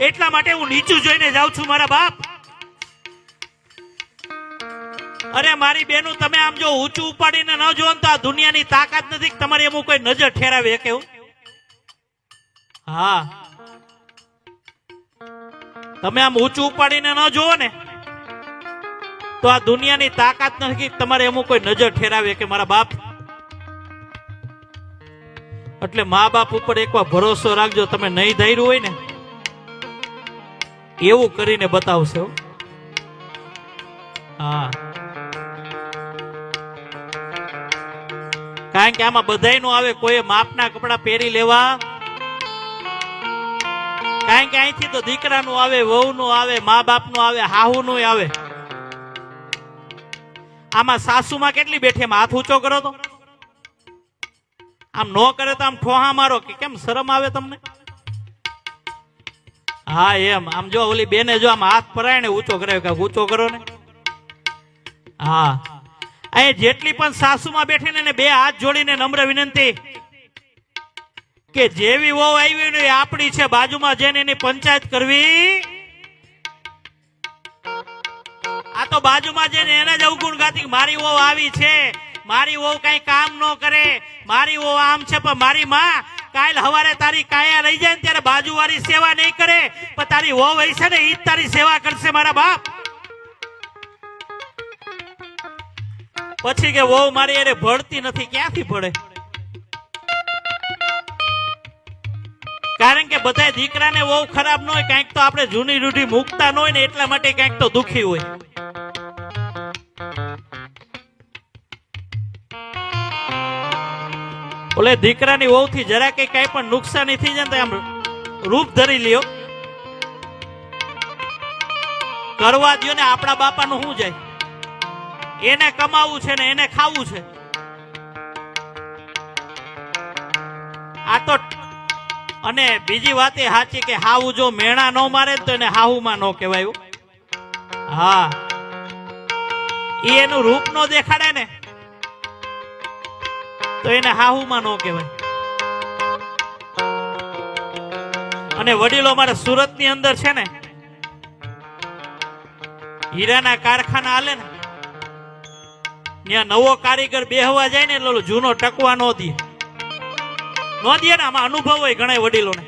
એટલા માટે હું નીચું જોઈને જાઉં છું મારા બાપ. અરે મારી બેનું, તમે આમ જો ઊંચું ઉપાડીને ન જોવો તો આ દુનિયાની તાકાત નથી કે તમારી એમ કોઈ નજર ઠેરાવે કેવું. હા, તમે આમ ઊંચું ઉપાડીને ન જોવો ને તો આ દુનિયાની તાકાત નથી કે તમારે એમ કોઈ નજર ઠેરાવે કે મારા બાપ. એટલે મા બાપ ઉપર એકવાર ભરોસો રાખજો. તમે નહીં ધાર્યું હોય ને એવું કરીને બતાવશે. હા, કારણ કે આમાં બધાયનું આવે. કોઈ માપના કપડા પહેરી લેવા, કારણ કે અહીંથી તો દીકરાનું આવે, વહુનું આવે, મા બાપનું આવે, હાહુનું આવે. આમાં સાસુમાં કેટલી બેઠી? એમ હાથ ઊંચો કરો તો. આમ નો કરે તો આમ ઠોહા મારો કે કેમ શરમ આવે તમને? હા એમ. આમ જો ઓલી બેને જો આમ હાથ પરાયણે ઊંચો કરે કે ઊંચો કરો ને. હા, અહીં જેટલી પણ સાસુમાં બેઠી ને બે હાથ જોડીને નમ્ર વિનંતી કે જેવી વહુ આવી ને એ આપણી છે, બાજુમાં જઈને એની પંચાયત કરવી. આ તો બાજુમાં જઈને એને જ અવગુણ ગાતી મારી વહુ આવી છે, મારી વહુ કઈ કામ ન કરે, મારી વહુ આમ છે. પણ મારી માં કાલ હવારે તારી કાયા લઈ જાય ને ત્યારે બાજુવાળી સેવા નહીં કરે, પણ તારી વહુ હોય છે ને ઈ જ તારી સેવા કરશે મારા બાપ. પછી કે વહુ મારી અરે ભળતી નથી. ક્યાંથી ભળે? કારણ કે બધા દીકરાને વહુ ખરાબ ન હોય, કંઈક તો આપણે જૂની રૂઢી મૂકતા ન હોય ને એટલા માટે કંઈક તો દુખી હોય. ઓલે દીકરાની વહુ થી જરા કઈ પણ નુકસાની થઈ જાય તો આમ રૂપ ધરી લ્યો. કરવા દો ને. આપણા બાપાનું શું જાય? એને કમાવું છે ને એને ખાવું છે. આ તો અને બીજી વાત એ સાચી કે હાવું જો મેણા ન મારે તો એને હાહુમાં ન કહેવાય. હા, એ એનું રૂપ નો દેખાડે ને તો એને હાહુમાં ન કહેવાય. અને વડીલો મારા સુરત ની અંદર છે ને હીરાના કારખાના હાલે ને, ત્યાં નવો કારીગર બેહવા જાય ને એટલે જૂનો ટકવા નો દે. ને આમાં અનુભવ હોય ઘણા વડીલોને.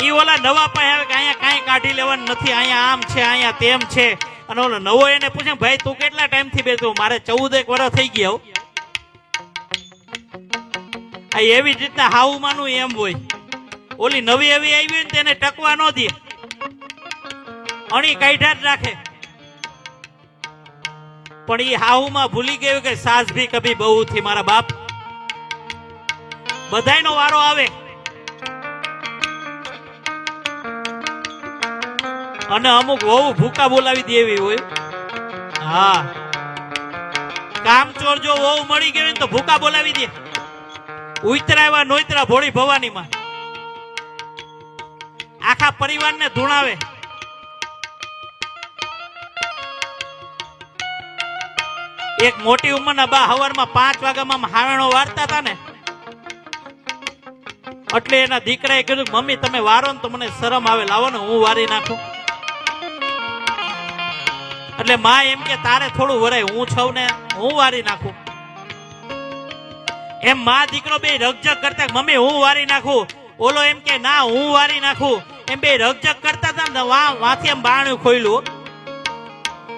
ઈ ઓલા નવા પાસે આવે કે અહીંયા કાંઈ કાઢી લેવાનું નથી, અહીંયા આમ છે, અહીંયા તેમ છે. અને ઓલો નવો એને પૂછે ભાઈ તું કેટલા ટાઈમ થી બેઠો? મારે 14 વર્ષ થઈ ગયા. આ એવી જ રીતના હાઉમાનું એમ હોય. ઓલી નવી એવી આવી હોય ને તેને ટકવા ન દે, અણી કાઢ્યા જ રાખે. પણ એ હાહુમાં ભૂલી ગયું કે સાસ ભી કભી બહુ થી મારા બાપ. બધાયનો વારો આવે. અને અમુક વહુ ભૂકા બોલાવી દેવી હોય. હા, કામચોર જો વહુ મળી ગઈ તો ભૂકા બોલાવી દે. ઉતરા એવા નોતરા ભોળી ભવાનીમાં આખા પરિવારને ધૂણાવે. એક મોટી ઉંમરના બા હવારમાં 5 વાગ્યામાં હાવેણો વારતા હતા ને, એટલે એના દીકરાએ કીધું મમ્મી તમે વારો ને તો મને શરમ આવે, લાવો ને હું વારી નાખું. એટલે માં એમ કે તારે થોડું વરાય, હું છઉં ને હું વારી નાખું. એમ માં દીકરો બે રકજક કરતા મમ્મી હું વારી નાખું. ઓલો એમ કે ના હું વારી નાખું. એમ બે રકજક કરતા હતા ને વાથી એમ બાણું ખોયલું.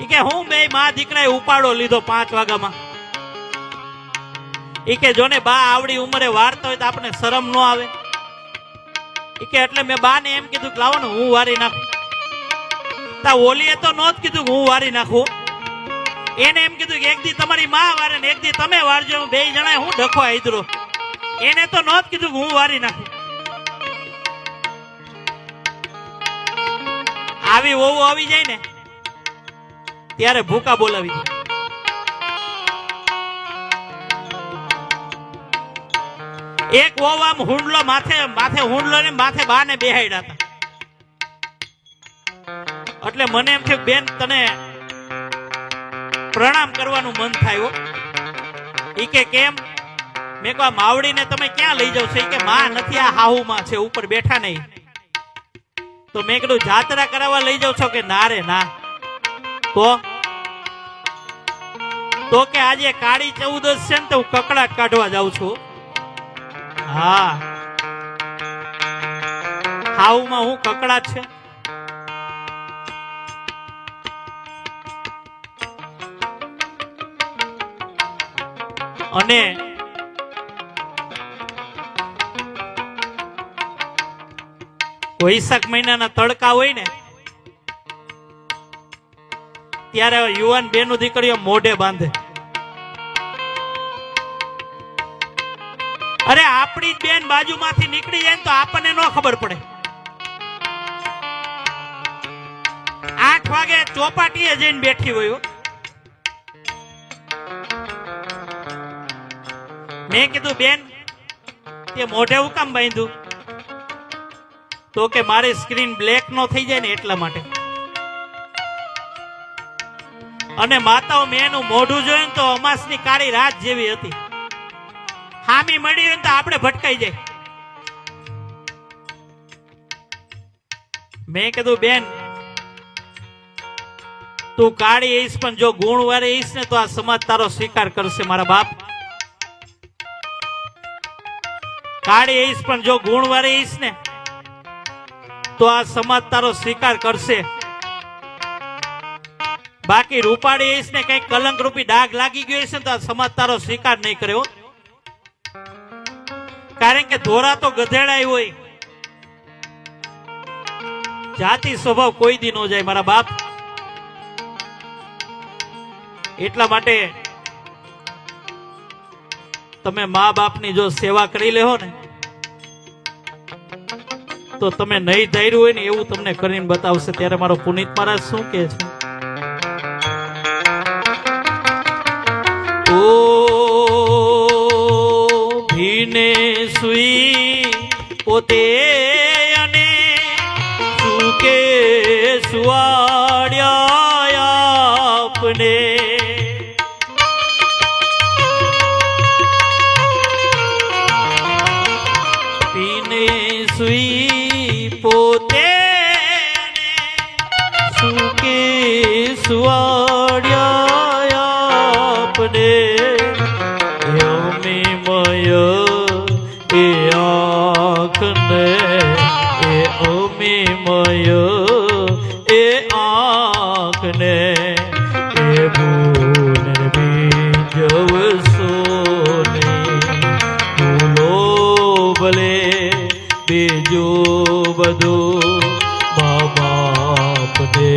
ઈ કે હું બે માં દીકરાએ ઉપાડો લીધો 5 વાગ્યામાં. ઈ કે જોને બા આવડી ઉંમરે વારતા હોય તો આપણે શરમ ન આવે. ઈ કે એટલે મેં બા ને એમ કીધું કે લાવો ને હું વારી નાખું. તા ઓલીએ તો નોત કીધું હું વારી નાખું. એને એમ કીધું કે એક દી તમારી માં વારે ને એક દી તમે વારજો. બે જણા હું ડખો આદરો. એને તો નોત કીધું કે હું વારી નાખું. આવી વહુ આવી જાય ને ત્યારે ભૂકા બોલાવી દે. એક વહુ આમ હુંડલો માથે હુંડલો ને માથે બા ને બેહાડ્યા હતા. એટલે મને એમ થયું બેન તને પ્રણામ કરવાનું મન થાય. ઈ કે કેમ? મેં કહ્યું માવડીને તમે ક્યાં લઈ જાવ છો? ઈ કે માં નથી, આ હાહુ માં છે ઉપર બેઠા નહીં. તો મેં કીધું જાત્રા કરાવવા લઈ જાવ છો કે ના રે ના. તો કે આજે કાળી 14 છે ને તો હું કકડાટ કાઢવા જાઉં છું. હા, હાવમાં હું કકડાટ છે. અને વૈશાખ મહિનાના તડકા હોય ને ત્યારે યુવાન બેનું દીકરીઓ મોઢે બાંધે. અરે આપણી બેન બાજુમાંથી નીકળી જાય ને તો આપણને ન ખબર પડે. 8 વાગે ચોપાટીએ જઈને બેઠી હોય. મેં કીધું બેન તે મોઢે હું કામ બાંધ્યું? તો કે મારી સ્ક્રીન બ્લેક નો થઈ જાય ને એટલા માટે. અને માતાઓ મેં એનું મોઢું જોયું તો અમાસની કાળી રાત જેવી હતી. હામી મળી હોય તો આપણે ભટકાઈ જાય. મેં કીધું બેન તું કાળી આવીશ પણ જો ગુણ વાળી આવીશ ને તો આ સમાજ તારો સ્વીકાર કરશે મારા બાપ. કાળી આવીશ પણ જો ગુણ વાળી આવીશ ને તો આ સમાજ તારો સ્વીકાર કરશે. બાકી રૂપાળી આવીશ ને કઈ કલંક રૂપી ડાઘ લાગી ગયો છે ને તો આ સમાજ તારો સ્વીકાર નહીં કર્યો. કારણ કે ધોરા તો ગધેડાય હોય, જાતિ સ્વભાવ કોઈ દી નો જાય મારા બાપ. એટલા માટે તમે મા બાપની જો સેવા કરી લેહો ને તો તમે નહીં ધાર્યું હોય ને એવું તમને કરીને બતાવશે. ત્યારે મારો પુનિત મહારાજ શું કહે છે? ઓ ભીને સુઈ પોતે અને સુકે સુવાડ્યા આપને. ભીને સુઈ પોતે સુકે સુવાડ્યા આપને. અમીમય એ આંખને એ અમીમય એ આંખને એ ભૂલ બીજવ સોને ભૂલો ભલે બીજો બધું મા બાપને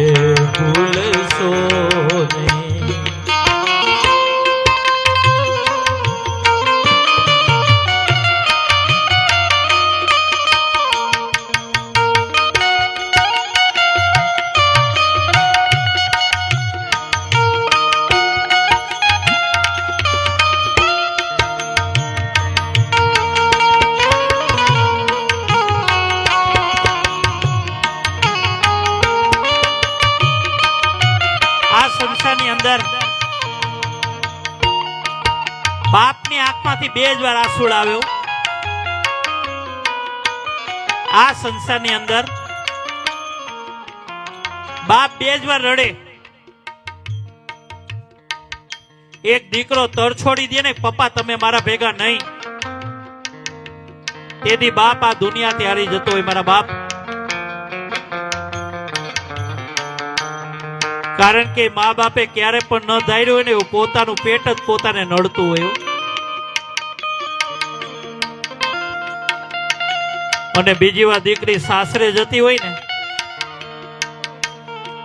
ભૂલશો નહીં. બાપની આંખમાંથી 2 જ વાર આંસુ આવ્યો. આ સંસારની અંદર બાપ 2 જ વાર રડે. એક દીકરો તર છોડી દે ને પપ્પા તમે મારા ભેગા નહીં, તેથી બાપ આ દુનિયાથી હારી જતો હોય મારા બાપ. કારણ કે મા બાપે ક્યારે પણ ન ધાર્યું હોય ને એવું પોતાનું પેટ જ પોતાને નડતું હોય. અને બીજી વાર દીકરી સાસરે જતી હોય ને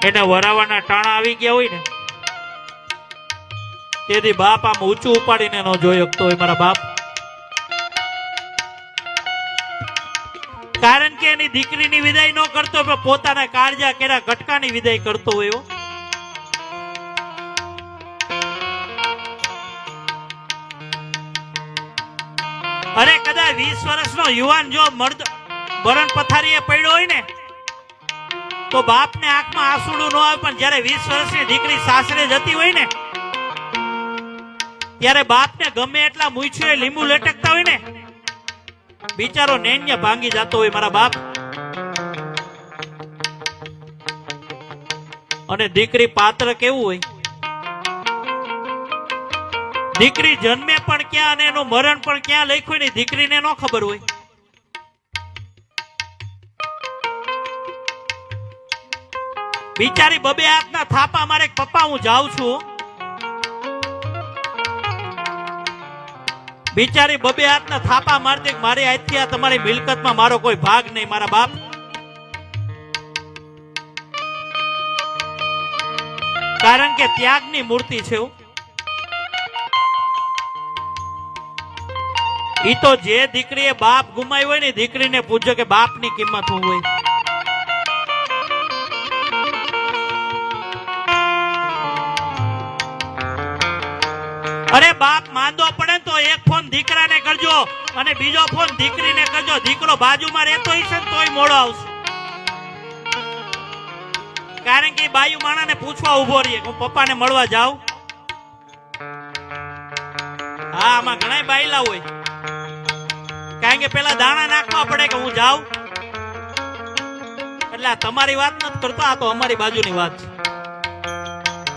એને વરાવાના ટાણા આવી ગયા હોય ને તેથી બાપ આમ ઊંચું ઉપાડીને ન જોઈ શકતો હોય મારા બાપ. કારણ કે એની દીકરીની વિદાય ન કરતો પણ પોતાના કાળજા કેરા ગટકાની વિદાય કરતો હોય. અરે કદાચ 20 વર્ષનો યુવાન જો મરણ પથારીએ પડ્યો હોય ને તો બાપને આંખમાં આંસુડું ન આવે, પણ જ્યારે 20 વર્ષની દીકરી સાસરે જતી હોય ને ત્યારે બાપને ગમે એટલા મૂછીએ લીંબુ લટકતા હોય ને બિચારો નૈન્ય ભાંગી જતો હોય મારા બાપ. અને દીકરી પાત્ર કેવું હોય, દીકરી જન્મે પણ ક્યાં અને એનું મરણ પણ ક્યાં લખ્યું ને દીકરીને ન ખબર હોય. બિચારી બબે હાથના થાપા મારે પપ્પા હું જાઉં છું. બિચારી બબે હાથના થાપા મારતી મારી આજથી આ તમારી મિલકતમાં મારો કોઈ ભાગ નહીં મારા બાપ. કારણ કે ત્યાગની મૂર્તિ છે. ઈ તો જે દીકરીએ બાપ ગુમાવ્યો હોય ને દીકરીને પૂછજો કે બાપની કિંમત શું હોય. અરે બાપ માંદો પડે તો એક ફોન દીકરાને કરજો અને બીજો ફોન દીકરીને કરજો. દીકરો બાજુમાં રહેતો હશે ને તોય મોડો આવશે. કારણ કે બાયુ માણાને પૂછવા ઉભો રહીએ હું પપ્પાને મળવા જાઉં. હા આમાં ઘણા બાયલા હોય. કારણ કે પેલા દાણા નાખવા પડે કે હું જાઉં. એટલે આ તમારી વાત નથી કરતો, આ તો અમારી બાજુની વાત છે.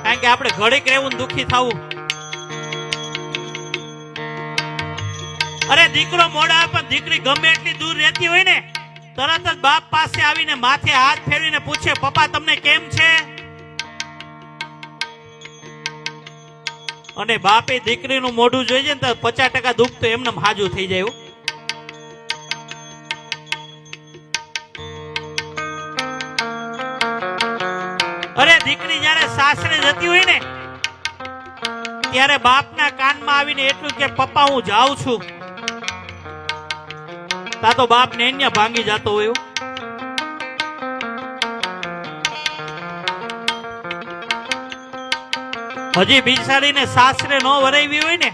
કારણ કે આપણે ઘડીક રહેવું દુઃખી થવું. અરે દીકરો મોડા આવે પણ દીકરી ગમે એટલી દૂર રહેતી હોય ને તરત જ બાપ પાસે આવીને માથે હાથ ફેરવીને પૂછે પપ્પા તમને કેમ છે. અને બાપે દીકરીનું મોઢું જોઈ જાય ને તો 50% દુઃખ તો એમને હાજુ થઈ જાય. અરે દીકરી જયારે સાસરે જતી હોય ને ત્યારે બાપના કાનમાં આવીને એટલું કે પપ્પા હું જાઉં છું. તા તો બાપ ને અહીંયા ભાંગી જતો હોય. હજી બિચારીને સાસરે નો વરાવી હોય ને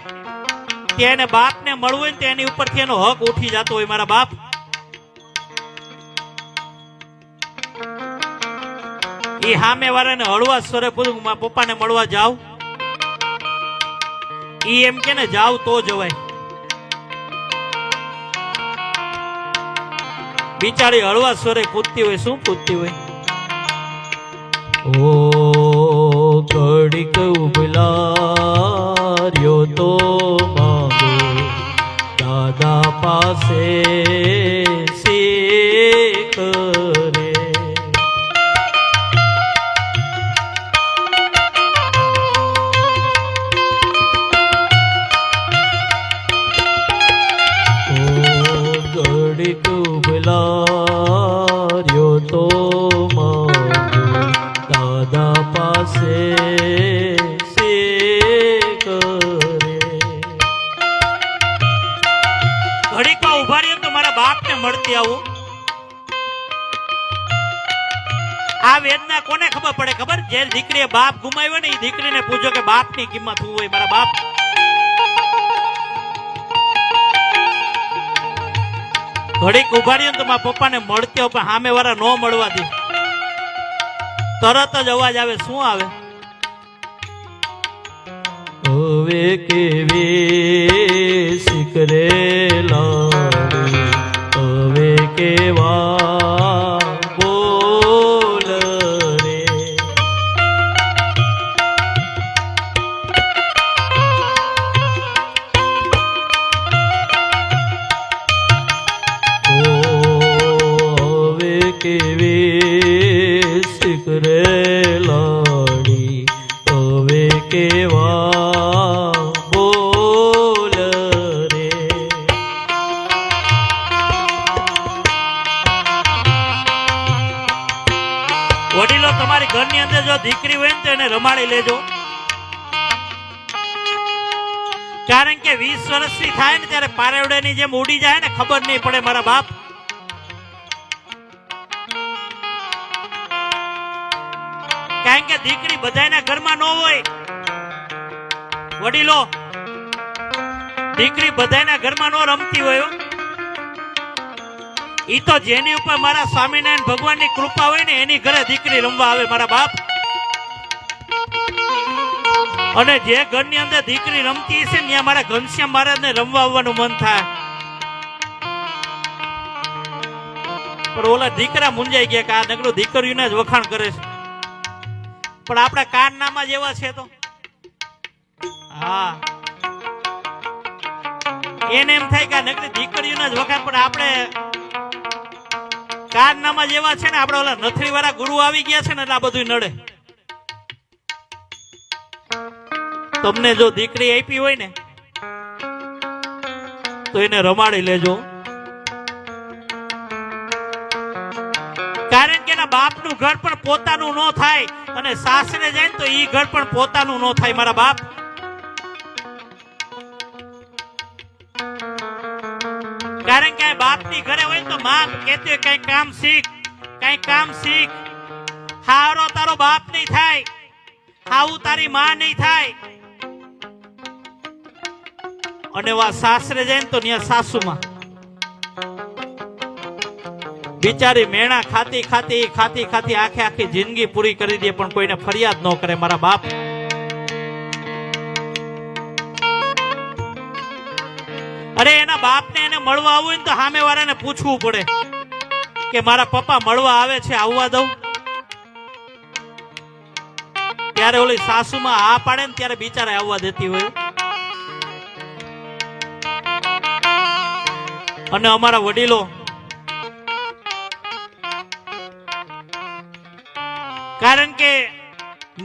તેને બાપ ને મળવું હોય ને તેની ઉપરથી એનો હક ઉઠી જતો હોય મારા બાપ. એ સામે વાળાને હળવા સ્વરે પૂછું મારા પપ્પાને મળવા જાવ. ઈ એમ કે ને જાવ તો જવાય. બિચારી હળવા સ્વરે પૂછતી હોય. શું પૂછતી હોય? ઓ ઘડીક ઉભલાર્યો તો માગો દાદા પાસે શીખ રે. ઘડીક ઉભલાર્યો તો માગો દાદા પાસે શીખ રે. ઘડીકમાં ઉભા રહ્યો તો મારા બાપને મળતી આવું. આ વેદના કોને ખબર પડે ખબર? જે દીકરીએ બાપ ગુમાવ્યો ને એ દીકરીને પૂછો કે બાપની કિંમત શું હોય મારા બાપ. ઘડીક ઉભા રહ્યો તો મારા પપ્પાને મળતી પણ સામે વાળા ન મળવા દે. તરત જ અવાજ આવે. શું આવે? હવે કેવી શીખરેલા હવે કેવા બોલ રે. હવે કેવી શીખરેલાડી હવે કેવા બોલ રે. વડીલો તમારી ઘરની અંદર જો દીકરી હોય ને તો એને રમાડી લેજો. કારણ કે 20 વર્ષની થાય ને ત્યારે પારેવડાની જેમ ઉડી જાય ને ખબર નહીં પડે મારા બાપ. કારણ કે દીકરી બધાના ઘરમાં ન હોય. વડીલો દીકરી બધાના ઘરમાં ન રમતી હોય. ઈ તો જેની ઉપર મારા સ્વામિનારાયણ ભગવાનની કૃપા હોય ને એની ઘરે દીકરી રમવા આવે મારા બાપ. અને જે ઘરની અંદર દીકરી રમતી હશે ને ત્યાં મારા ઘનશ્યામ મહારાજને રમવા આવવાનું મન થાય. પણ ઓલા દીકરા મુંજાઈ ગયા કે આ નગરો દીકરીઓના જ વખાણ કરે છે. પણ આપણા કારનામા જેવા છે તો હા એને એમ થાય કે નકરી દીકરીઓના જ વખાણ, પણ આપણે કારનામા જેવા છે ને, આપણે ઓલા નથરી વાળા ગુરુ આવી ગયા છે ને એટલે આ બધું નડે. તમને જો દીકરી આપી હોય ને તો એને રમાડી લેજો, કારણ કે એના બાપનું ઘર પણ પોતાનું ન થાય અને સાસરે જાય ને તો ઈ ઘર પણ પોતાનું ન થાય મારા બાપ. કારણ કે બાપની ઘરે હોય તો માં કહેતી હોય કઈ કામ શીખ, કઈ કામ શીખ. હારો તારો બાપ નહીં થાય, હાવું તારી માં નહીં થાય. અને વા સાસરે જાય ને તો ત્યાં સાસુમાં બિચારી મેણા ખાતી ખાતી ખાતી ખાતી આખી આખી જિંદગી પૂરી કરી દે પણ કોઈને ફરિયાદ ન કરે મારા બાપ. અરે એના બાપને એને મળવા આવવું ને તો સામે વાળાને પૂછવું પડે કે મારા પપ્પા મળવા આવે છે, આવવા દઉં? ત્યારે ઓલી સાસુમાં આ પાડે ને ત્યારે બિચારા આવવા દેતી હોય. અને અમારા વડીલો કારણ કે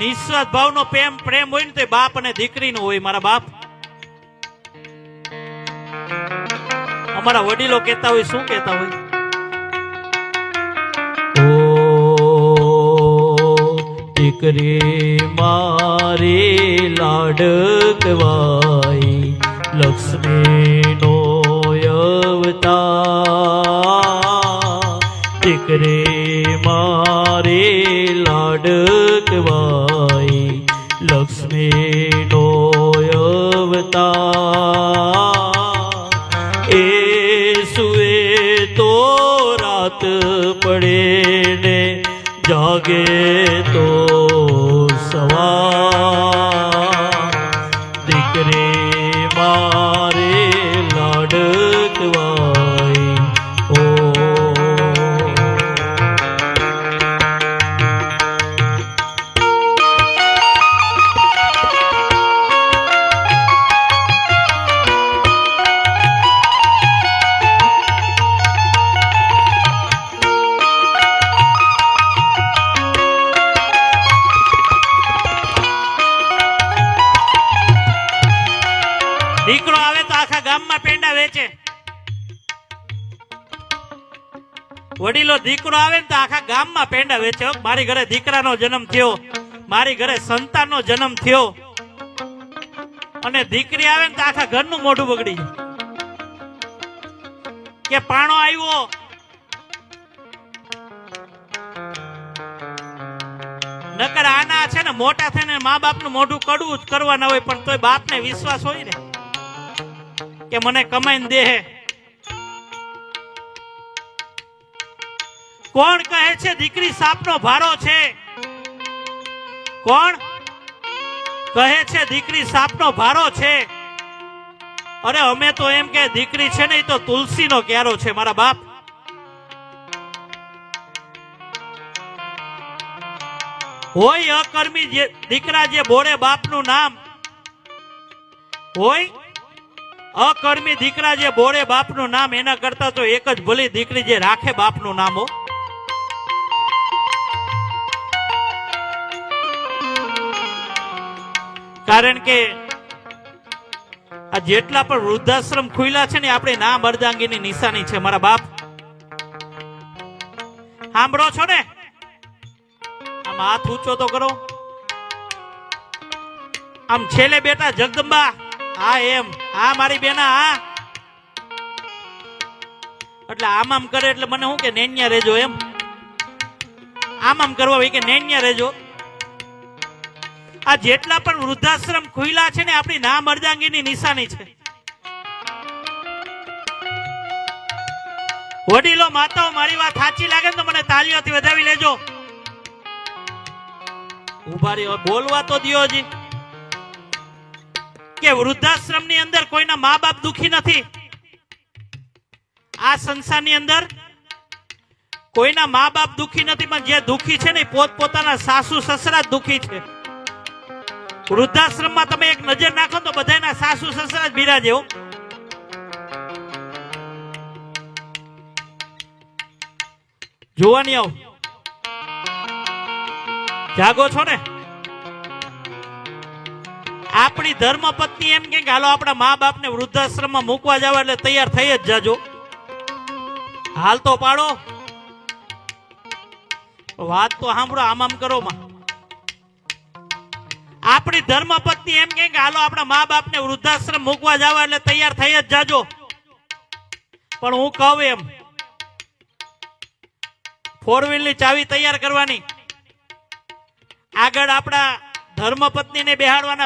નિસ્વાર્થ ભાવનો પ્રેમ હોય ને તો બાપ અને દીકરીનો હોય મારા બાપ. અમારા વડીલો કહેતા હોય, શું કહેતા હોય? ઓ દીકરી મારી લાડકવાઈ લક્ષ્મીનો અવતાર, દીકરી મારી લાડકવાઈ લક્ષ્મીનો અવતાર. એ સુએ તો રાત પડે ને જાગે તો સવાર, દીકરી મારે લાડકવાઈ. ઓ દીકરો આવે તો આખા ગામમાં પેંડા વેચે. વડીલો દીકરો આવે ને તો આખા ગામમાં પેંડા વેચે. મારી ઘરે દીકરાનો જન્મ થયો, મારી ઘરે સંતાનનો જન્મ થયો. અને દીકરી આવે ને તો આખા ઘરનું મોઢું બગડી જાય કે પાણો આવ્યો. નકર આના છે ને મોટા થઈને મા બાપનું મોઢું કડવું જ કરવાના હોય, પણ તોય બાપને વિશ્વાસ હોય ને કે મને કમાઈને દે. કોણ કહે છે દીકરી સાપનો ભારો છે? કોણ કહે છે દીકરી સાપનો ભારો છે? અરે અમે તો એમ કે દીકરી છે ને એ તો તુલસીનો ક્યારો છે મારા બાપ. હોય અકર્મી દીકરા જે બોલે બાપનું નામ, હોય અકર્મી દીકરા જે બોલે બાપનું નામ, એના કરતા તો એક જ ભલી દીકરી જે રાખે બાપનું નામ. હો કારણ કે આ જેટલા પણ વૃદ્ધાશ્રમ ખુલ્યા છે ને આપણે ના મર્દાંગીની નિશાની છે મારા બાપ. સાંભળો છો ને? આમ હાથ ઊંચો તો કરો. આમ છેલ્લે બેટા જગદંબા, હા એમ, હા મારી બેના, હા. એટલે આમ આમ કરે એટલે મને શું કે નેન્યા રેજો એમ. આમ આમ કરવા હોય કે નેન્યા રેજો. આ જેટલા પણ વૃદ્ધાશ્રમ ખુલ્યા છે ને આપણી ના મર્દાંગીની નિશાની છે. વડીલો માતાઓ મારી વાત સાચી લાગે ને તો મને તાળીઓથી વધાવી લેજો. ઉભા રહ્યો, બોલવા તો દિયો જી. કે વૃદ્ધાશ્રમ ની અંદર કોઈના મા બાપ દુખી નથી. આ સંસારની અંદર કોઈના મા બાપ દુખી નથી, પણ જે દુખી છે ને પોતપોતાના સાસુ સસરા જ દુખી છે. વૃદ્ધાશ્રમમાં તમે એક નજર નાખો તો બધાના સાસુ સસરા જ બિરાજે હો. જોવાની આવ જાગો છો ને. આપણી ધર્મપત્ની એમ કે હાલો આપણા મા બાપને વૃદ્ધાશ્રમમાં મૂકવા જવા એટલે તૈયાર થઈ જ જાજો. હાલ તો પાડો, વાત તો સાંભળો, આમ કરો માં. આપણી ધર્મપત્ની એમ કે હાલો આપણા મા બાપને વૃદ્ધાશ્રમ મૂકવા જવા એટલે તૈયાર થઈ જ જાજો. પણ હું કહું એમ 4 વ્હીલ ની ચાવી તૈયાર કરવાની, આગળ આપણા ધર્મપત્નીને બેહાડવાના